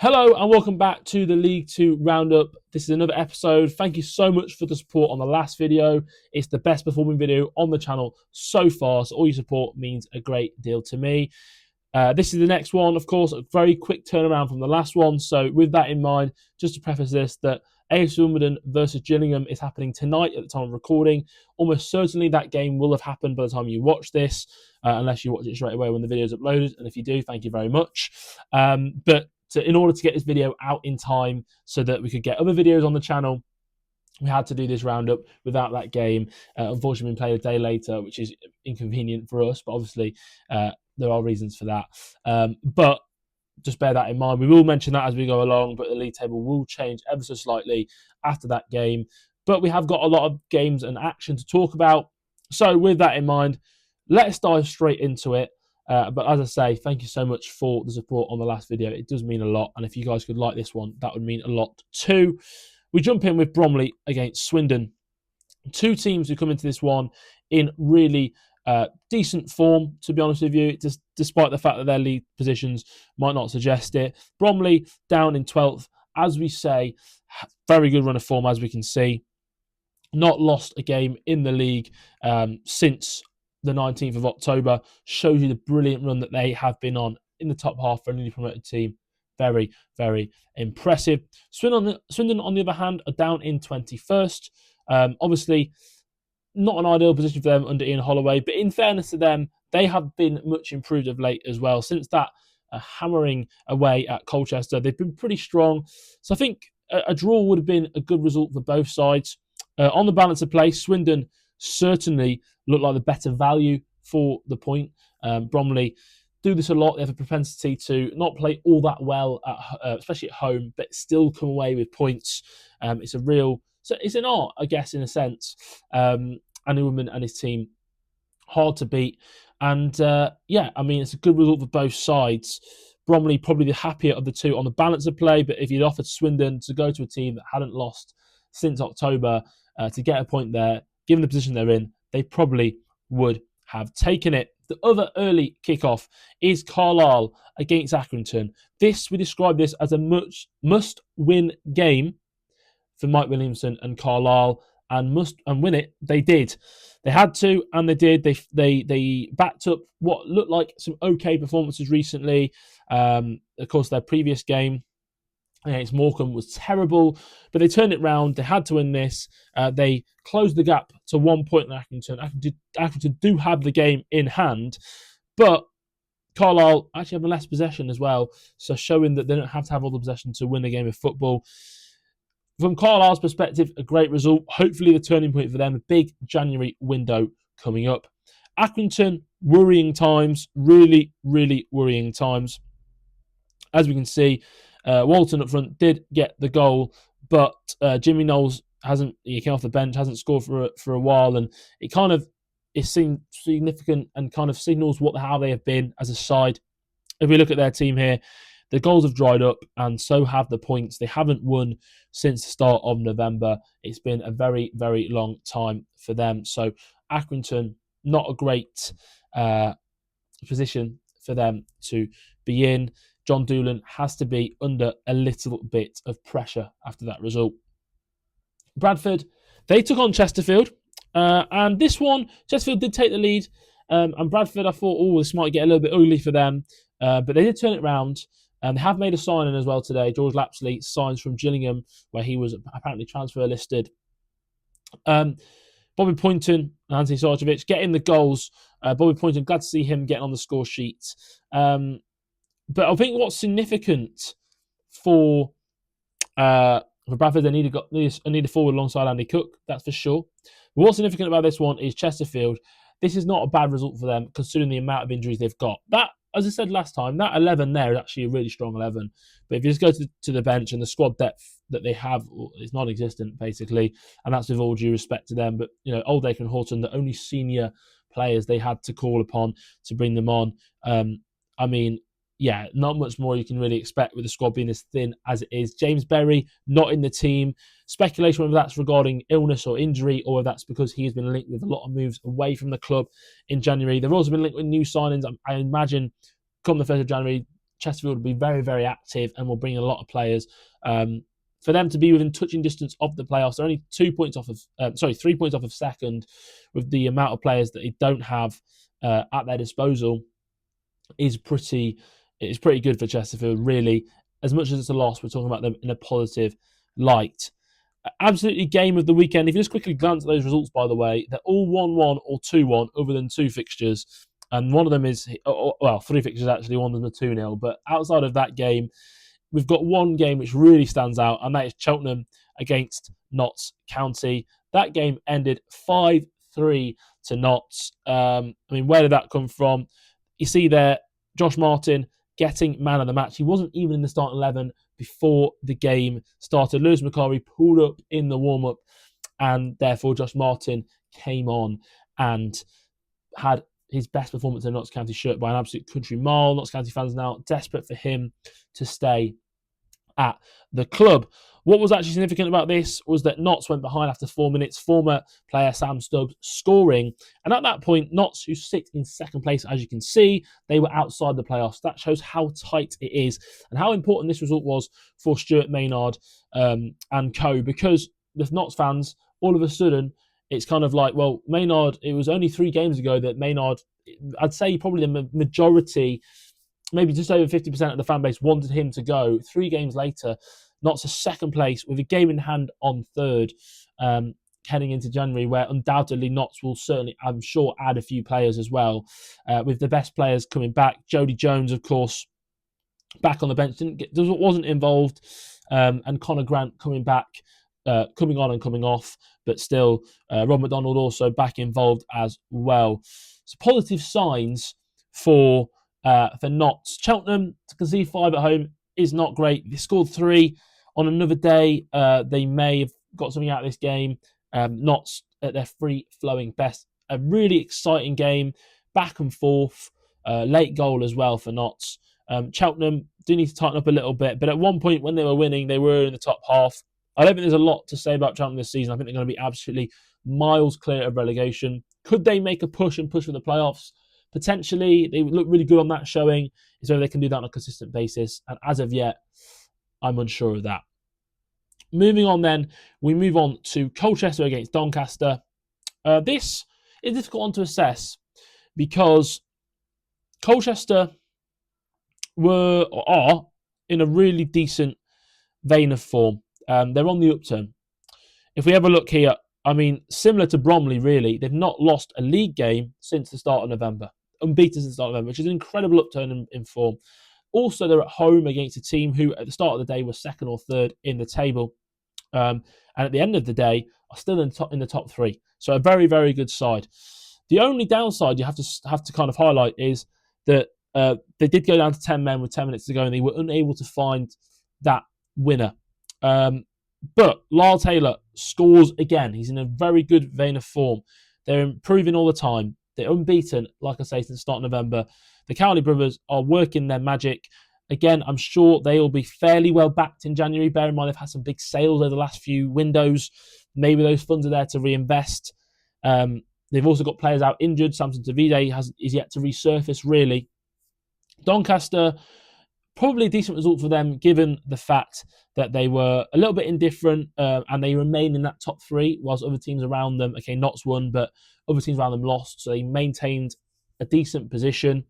Hello and welcome back to the League 2 Roundup. This is another episode. Thank you so much for the support on the last video. It's the best performing video on the channel so far, so all your support means a great deal to me. This is the next one, of course, a very quick turnaround from the last one. So with that in mind, just to preface this, that AFC Wimbledon versus Gillingham is happening tonight at the time of recording. Almost certainly that game will have happened by the time you watch this, unless you watch it straight away when the video is uploaded. And if you do, thank you very much. In order to get this video out in time so that we could get other videos on the channel, we had to do this roundup without that game. Unfortunately, we played a day later, which is inconvenient for us, but obviously there are reasons for that. But just bear that in mind. We will mention that as we go along, but the league table will change ever so slightly after that game. But we have got a lot of games and action to talk about. So with that in mind, let's dive straight into it. But as I say, thank you so much for the support on the last video. It does mean a lot. And if you guys could like this one, that would mean a lot too. We jump in with Bromley against Swindon. Two teams who come into this one in really decent form, to be honest with you, despite the fact that their league positions might not suggest it. Bromley down in 12th, as we say, very good run of form, as we can see. Not lost a game in the league since the 19th of October. Shows you the brilliant run that they have been on in the top half for a newly promoted team. Very, very impressive. Swindon, on the other hand, are down in 21st. Obviously, not an ideal position for them under Ian Holloway, but in fairness to them, they have been much improved of late as well. Since that hammering away at Colchester, they've been pretty strong. So I think a draw would have been a good result for both sides. On the balance of play, Swindon certainly look like the better value for the point. Bromley do this a lot. They have a propensity to not play all that well, especially at home, but still come away with points. It's an art, I guess, in a sense. Andy Woodman and his team, hard to beat. And it's a good result for both sides. Bromley probably the happier of the two on the balance of play, but if you'd offered Swindon to go to a team that hadn't lost since October to get a point there, given the position they're in, they probably would have taken it. The other early kickoff is Carlisle against Accrington. We describe this as a must-win game for Mike Williamson and Carlisle, and win it. They did. They had to, and they did. They backed up what looked like some okay performances recently. Of course, their previous game against Morecambe was terrible, but they turned it round. They had to win this. They closed the gap to 1 point in Accrington. Accrington do have the game in hand, but Carlisle actually have less possession as well, so showing that they don't have to have all the possession to win a game of football. From Carlisle's perspective, a great result. Hopefully the turning point for them, a big January window coming up. Accrington, worrying times, really, really worrying times. As we can see, Walton up front did get the goal, but Jimmy Knowles he came off the bench, hasn't scored for a while, and it kind of is significant and kind of signals how they have been as a side. If we look at their team here, the goals have dried up, and so have the points. They haven't won since the start of November. It's been a very, very long time for them. So Accrington, not a great position for them to be in. John Doolan has to be under a little bit of pressure after that result. Bradford, they took on Chesterfield. And this one, Chesterfield did take the lead. And Bradford, I thought, this might get a little bit ugly for them. But they did turn it round. They have made a signing as well today. George Lapsley signs from Gillingham, where he was apparently transfer listed. Bobby Poynton and Anthony Sarcevic getting the goals. Bobby Poynton, glad to see him getting on the score sheet. But I think what's significant for Bradford, they need a forward alongside Andy Cook, that's for sure. But what's significant about this one is Chesterfield. This is not a bad result for them, considering the amount of injuries they've got. That, as I said last time, that 11 there is actually a really strong 11. But if you just go to the bench, and the squad depth that they have is non-existent, basically, and that's with all due respect to them. But, Oldacre and Horton, the only senior players they had to call upon to bring them on. Not much more you can really expect with the squad being as thin as it is. James Berry, not in the team. Speculation whether that's regarding illness or injury, or whether that's because he has been linked with a lot of moves away from the club in January. They've also been linked with new signings. I imagine come the 1st of January, Chesterfield will be very, very active and will bring in a lot of players. For them to be within touching distance of the playoffs, they're only 3 points off of second, with the amount of players that they don't have at their disposal, is pretty good for Chesterfield, really. As much as it's a loss, we're talking about them in a positive light. Absolutely game of the weekend. If you just quickly glance at those results, by the way, they're all 1-1 or 2-1, other than 2 fixtures. And one of them is, 3 fixtures actually, one of them is a 2-0. But outside of that game, we've got one game which really stands out, and that is Cheltenham against Notts County. That game ended 5-3 to Notts. Where did that come from? You see there, Josh Martin getting man of the match. He wasn't even in the starting 11 before the game started. Lewis McCarry pulled up in the warm-up, and therefore Josh Martin came on and had his best performance in a Notts County shirt by an absolute country mile. Notts County fans now desperate for him to stay at the club. What was actually significant about this was that Notts went behind after 4 minutes, former player Sam Stubbs scoring. And at that point, Notts, who sit in second place, as you can see, they were outside the playoffs. That shows how tight it is and how important this result was for Stuart Maynard and co. Because the Notts fans, all of a sudden, it's kind of like, well, Maynard, it was only 3 games ago that Maynard, I'd say probably the majority, maybe just over 50% of the fan base wanted him to go. 3 games later, Notts are second place with a game in hand on third, heading into January, where undoubtedly Notts will certainly, I'm sure, add a few players as well, with the best players coming back. Jody Jones, of course, back on the bench, wasn't involved, and Connor Grant coming back, coming on and coming off, but still, Rob McDonald also back involved as well. So positive signs for Notts. Cheltenham to concede 5 at home is not great. They scored 3 on another day. They may have got something out of this game. Notts at their free-flowing best. A really exciting game, back and forth. Late goal as well for Notts. Cheltenham do need to tighten up a little bit, but at one point when they were winning, they were in the top half. I don't think there's a lot to say about Cheltenham this season. I think they're going to be absolutely miles clear of relegation. Could they make a push for the playoffs? Potentially. They look really good on that showing. It's whether they can do that on a consistent basis. And as of yet, I'm unsure of that. Moving on then, we move on to Colchester against Doncaster. This is a difficult one to assess because Colchester are in a really decent vein of form. They're on the upturn. If we have a look here, similar to Bromley, really, they've not lost a league game since the start of November. Unbeaten since the start of November, which is an incredible upturn in form. Also, they're at home against a team who, at the start of the day, were second or third in the table. And at the end of the day, are still in the top 3. So a very, very good side. The only downside you have to kind of highlight is that they did go down to 10 men with 10 minutes to go, and they were unable to find that winner. But Lyle Taylor scores again. He's in a very good vein of form. They're improving all the time. They're unbeaten, like I say, since the start of November. The Cowley brothers are working their magic. Again, I'm sure they will be fairly well backed in January. Bear in mind, they've had some big sales over the last few windows. Maybe those funds are there to reinvest. They've also got players out injured. Samson Tavide is yet to resurface, really. Doncaster, probably a decent result for them, given the fact that they were a little bit indifferent and they remain in that top 3, whilst other teams around them, okay, Notts won, but other teams around them lost, so they maintained a decent position.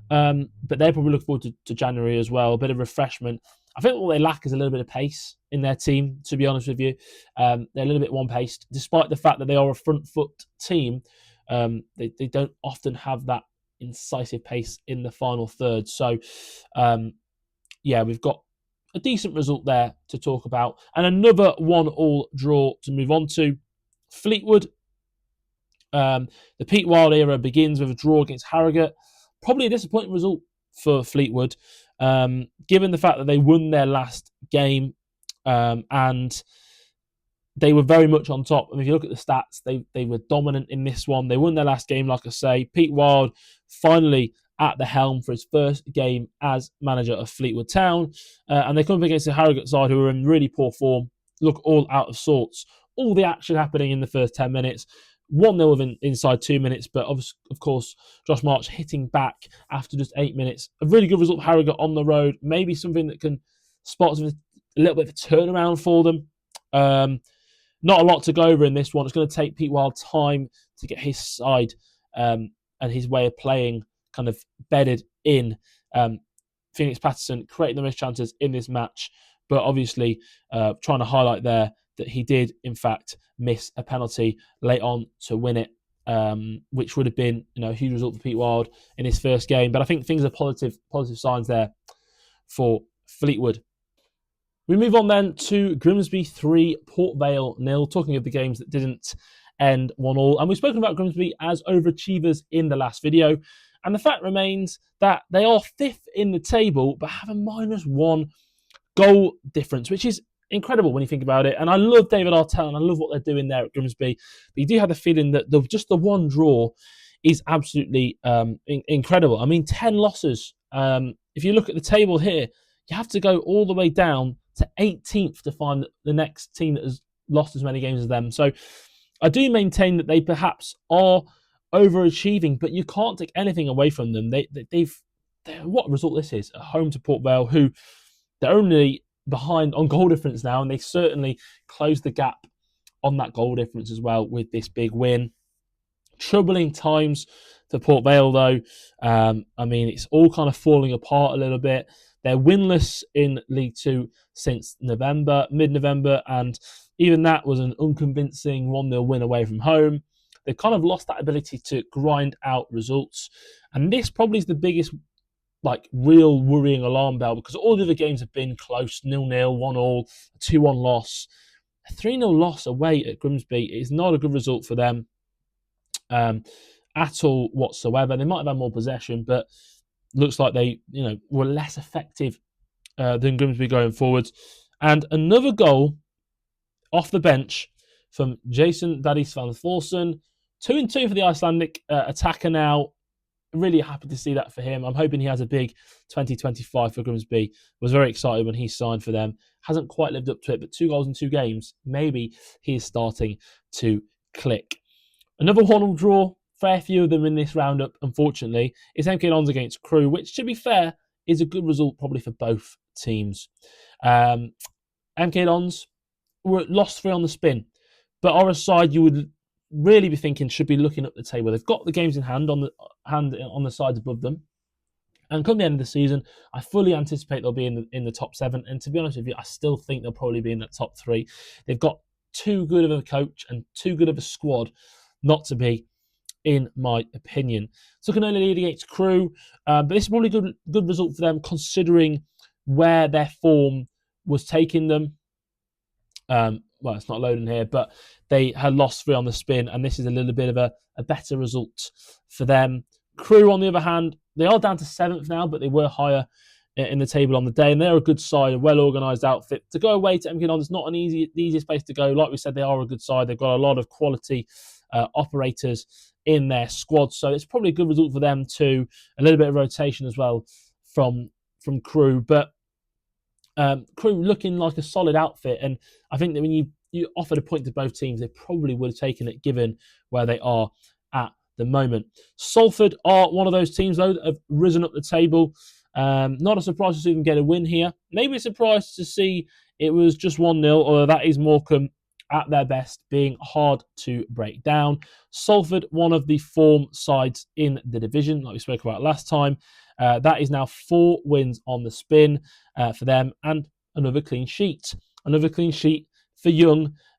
But they're probably looking forward to January as well, a bit of refreshment. I think what they lack is a little bit of pace in their team, to be honest with you. They're a little bit one-paced. Despite the fact that they are a front-foot team, they don't often have that incisive pace in the final third. So, we've got a decent result there to talk about. And another 1-1 draw to move on to. Fleetwood. The Pete Wild era begins with a draw against Harrogate. Probably a disappointing result for Fleetwood, given the fact that they won their last game and they were very much on top. If you look at the stats, they were dominant in this one. They won their last game, like I say. Pete Wild finally at the helm for his first game as manager of Fleetwood Town. And they come up against the Harrogate side, who are in really poor form, look all out of sorts. All the action happening in the first 10 minutes. 1-0 within inside 2 minutes, but of course, Josh March hitting back after just 8 minutes. A really good result for Harrogate on the road. Maybe something that can spot a little bit of a turnaround for them. Not a lot to go over in this one. It's going to take Pete Wild time to get his side and his way of playing kind of bedded in. Phoenix Patterson creating the most chances in this match, but obviously trying to highlight there that he did, in fact, miss a penalty late on to win it, which would have been a huge result for Pete Wild in his first game. But I think things are positive signs there for Fleetwood. We move on then to Grimsby 3, Port Vale 0, talking of the games that didn't end 1-1. And we've spoken about Grimsby as overachievers in the last video. And the fact remains that they are 5th in the table, but have a -1 goal difference, which is incredible when you think about it. And I love David Artell and I love what they're doing there at Grimsby. But you do have the feeling that just the one draw is absolutely incredible. I mean, 10 losses. If you look at the table here, you have to go all the way down to 18th to find the next team that has lost as many games as them. So I do maintain that they perhaps are overachieving, but you can't take anything away from them. They've what a result this is, at home to Port Vale, who they're only behind on goal difference now, and they certainly closed the gap on that goal difference as well with this big win. Troubling times for Port Vale, though. I mean, it's all kind of falling apart a little bit. They're winless in League Two since mid-November, and even that was an unconvincing 1-0 win away from home. They've kind of lost that ability to grind out results, and this probably is the biggest, real worrying alarm bell, because all the other games have been close, 0-0, 1-1, a 2-1 loss. A 3-0 loss away at Grimsby is not a good result for them at all whatsoever. They might have had more possession, but looks like they, were less effective than Grimsby going forwards. And another goal off the bench from Jason Daddy Van Forsen. 2-2 for the Icelandic attacker now. Really happy to see that for him. I'm hoping he has a big 2025 for Grimsby. Was very excited when he signed for them. Hasn't quite lived up to it, but 2 goals in 2 games. Maybe he is starting to click. Another 1-1 draw. Fair few of them in this roundup, unfortunately, is MK Dons against Crewe, which, to be fair, is a good result probably for both teams. MK Dons were lost 3 on the spin, but are a side you would really be thinking should be looking up the table. They've got the games in hand on the sides above them, and come the end of the season, I fully anticipate they'll be in the top 7. And to be honest with you, I still think they'll probably be in that top 3. They've got too good of a coach and too good of a squad not to be, in my opinion. Took an early lead against Crewe, but this is probably a good result for them considering where their form was taking them. Well, it's not loading here, but they had lost 3 on the spin, and this is a little bit of a better result for them. Crewe, on the other hand, they are down to 7th now, but they were higher in the table on the day, and they're a good side, a well-organised outfit. To go away to MK Dons is not the easiest place to go. Like we said, they are a good side. They've got a lot of quality operators in their squad, so it's probably a good result for them too. A little bit of rotation as well from Crewe, but Crewe looking like a solid outfit, and I think that when you offered a point to both teams, they probably would have taken it given where they are at the moment. Salford are one of those teams though that have risen up the table. Not a surprise to see them get a win here. Maybe a surprise to see it was just 1-0, although that is Morecambe at their best, being hard to break down. Salford, one of the form sides in the division, like we spoke about last time. That is now 4 wins on the spin for them, and another clean sheet. Another clean sheet for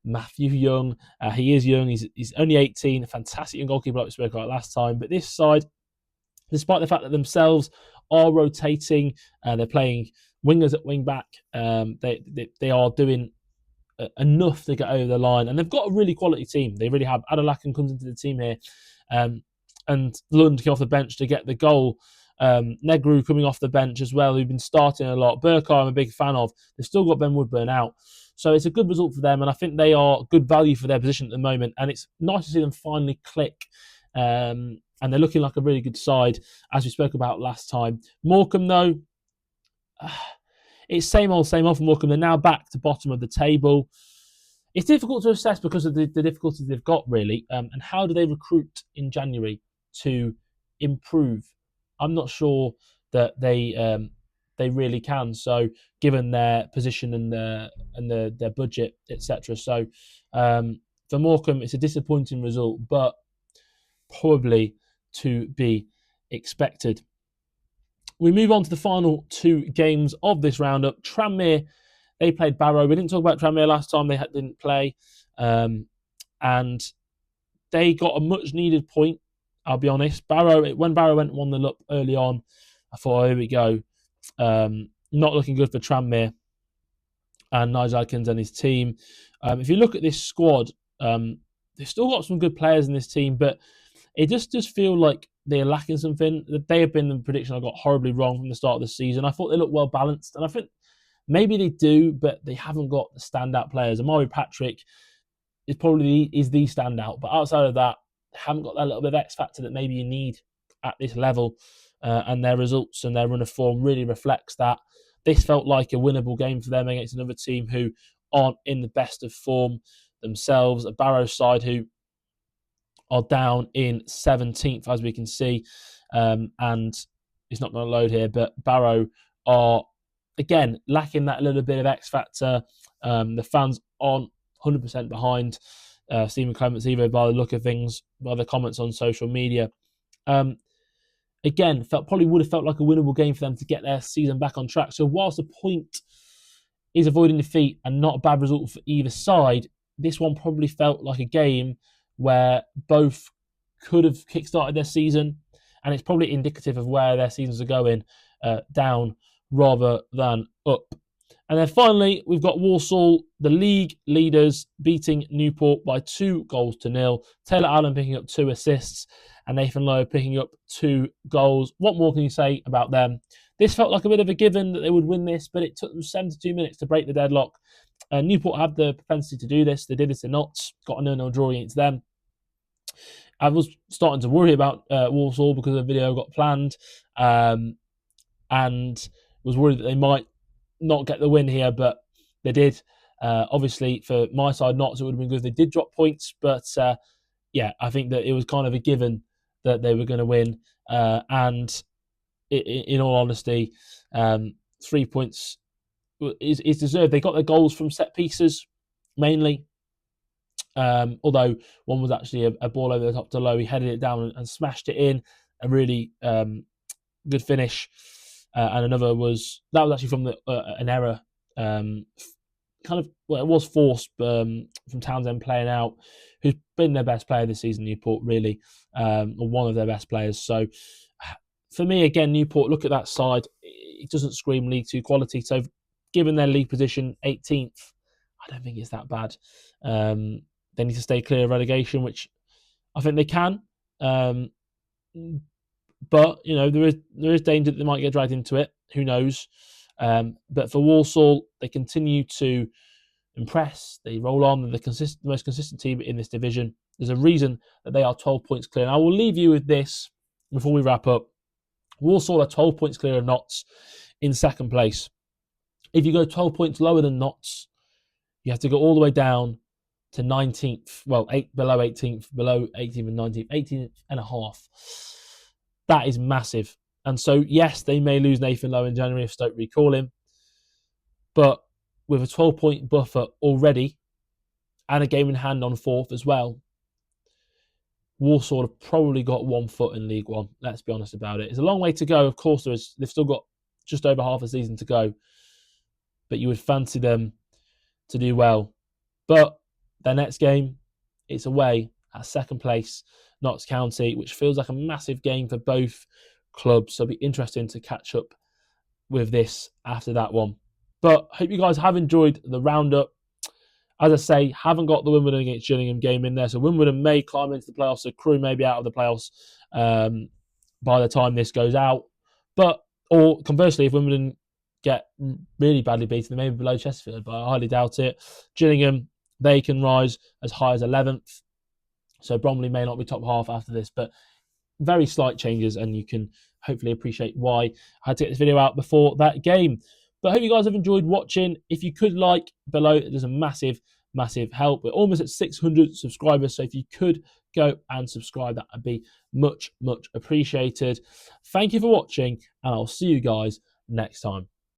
Matthew Young. He is young. He's only 18. A fantastic young goalkeeper, like we spoke about last time. But this side, despite the fact that themselves are rotating, they're playing wingers at wing back. They are doing enough to get over the line, and they've got a really quality team. They really have. Adelakan comes into the team here, and Lund came off the bench to get the goal. Negru coming off the bench as well, who've been starting a lot. Burkar, I'm a big fan of. They've still got Ben Woodburn out, so it's a good result for them, and I think they are good value for their position at the moment. And it's nice to see them finally click, and they're looking like a really good side, as we spoke about last time. Morecambe, though, it's same old for Morecambe. They're now back to bottom of the table. it's difficult to assess because of the difficulties they've got, really. And how do they recruit in January to improve? I'm not sure that they really can. So, given their position and their budget, etc. So, for Morecambe, it's a disappointing result, but probably to be expected. We move on to the final two games of this roundup. Tranmere, they played Barrow. We didn't talk about Tranmere last time. They didn't play. And they got a much-needed point, I'll be honest. When Barrow went 1-0 up early on, I thought, oh, here we go. Not looking good for Tranmere and Nigel Adkins and his team. If you look at this squad, they've still got some good players in this team, but it just does feel like they're lacking something. They have been the prediction I got horribly wrong from the start of the season. I thought they looked well balanced, and I think maybe they do, but they haven't got the standout players. Amari Patrick is probably the standout, but outside of that, they haven't got that little bit of X factor that maybe you need at this level. And their results and their run of form really reflects that. This felt like a winnable game for them against another team who aren't in the best of form themselves. A Barrow side who are down in 17th, as we can see. And it's not going to load here, but Barrow are, again, lacking that little bit of X factor. The fans aren't 100% behind Stephen Clements either, by the look of things, by the comments on social media. Again, probably would have felt like a winnable game for them to get their season back on track. So whilst the point is avoiding defeat and not a bad result for either side, this one probably felt like a game where both could have kick-started their season, and it's probably indicative of where their seasons are going, down rather than up. And then finally, we've got Walsall, the league leaders, beating Newport by 2-0. Taylor Allen picking up 2 assists and Nathan Lowe picking up 2 goals. What more can you say about them? This felt like a bit of a given that they would win this, but it took them 72 minutes to break the deadlock. Newport had the propensity to do this. They did it in Notts, got a 0-0 draw against them. I was starting to worry about Walsall because the video got planned, and was worried that they might not get the win here, but they did. Obviously, for my side, Notts, it would have been good if they did drop points, but yeah, I think that it was kind of a given that they were going to win. And in all honesty, 3 points is deserved. They got their goals from set pieces, mainly. Although one was actually a ball over the top to Lowe. He headed it down and smashed it in. A really good finish. And another was actually from an error. It was forced from Townsend playing out, who's been their best player this season, Newport, really, or one of their best players. So for me, again, Newport, look at that side. It doesn't scream League 2 quality. So given their league position, 18th, I don't think it's that bad. They need to stay clear of relegation, which I think they can. But, there is danger that they might get dragged into it. Who knows? But for Walsall, they continue to impress. They roll on. They're the most consistent team in this division. There's a reason that they are 12 points clear. And I will leave you with this before we wrap up. Walsall are 12 points clear of Notts in second place. If you go 12 points lower than Notts, you have to go all the way down to 19th. Well, below 18th and 19th, 18th and a half. That is massive. And so, yes, they may lose Nathan Lowe in January if Stoke recall him. But with a 12-point buffer already and a game in hand on 4th as well, Walsall have probably got 1 foot in League One. Let's be honest about it. It's a long way to go. Of course, they've still got just over half a season to go. But you would fancy them to do well. But their next game, it's away at second place, Notts County, which feels like a massive game for both clubs. So it'll be interesting to catch up with this after that one. But I hope you guys have enjoyed the roundup. As I say, haven't got the Wimbledon against Gillingham game in there. So Wimbledon may climb into the playoffs. So Crewe may be out of the playoffs by the time this goes out. Or conversely, if Wimbledon get really badly beaten, they may be below Chesterfield, but I highly doubt it. Gillingham, they can rise as high as 11th. So Bromley may not be top half after this, but very slight changes, and you can hopefully appreciate why I had to get this video out before that game. But I hope you guys have enjoyed watching. If you could like below, there's a massive, massive help. We're almost at 600 subscribers, so if you could go and subscribe, that would be much, much appreciated. Thank you for watching, and I'll see you guys next time.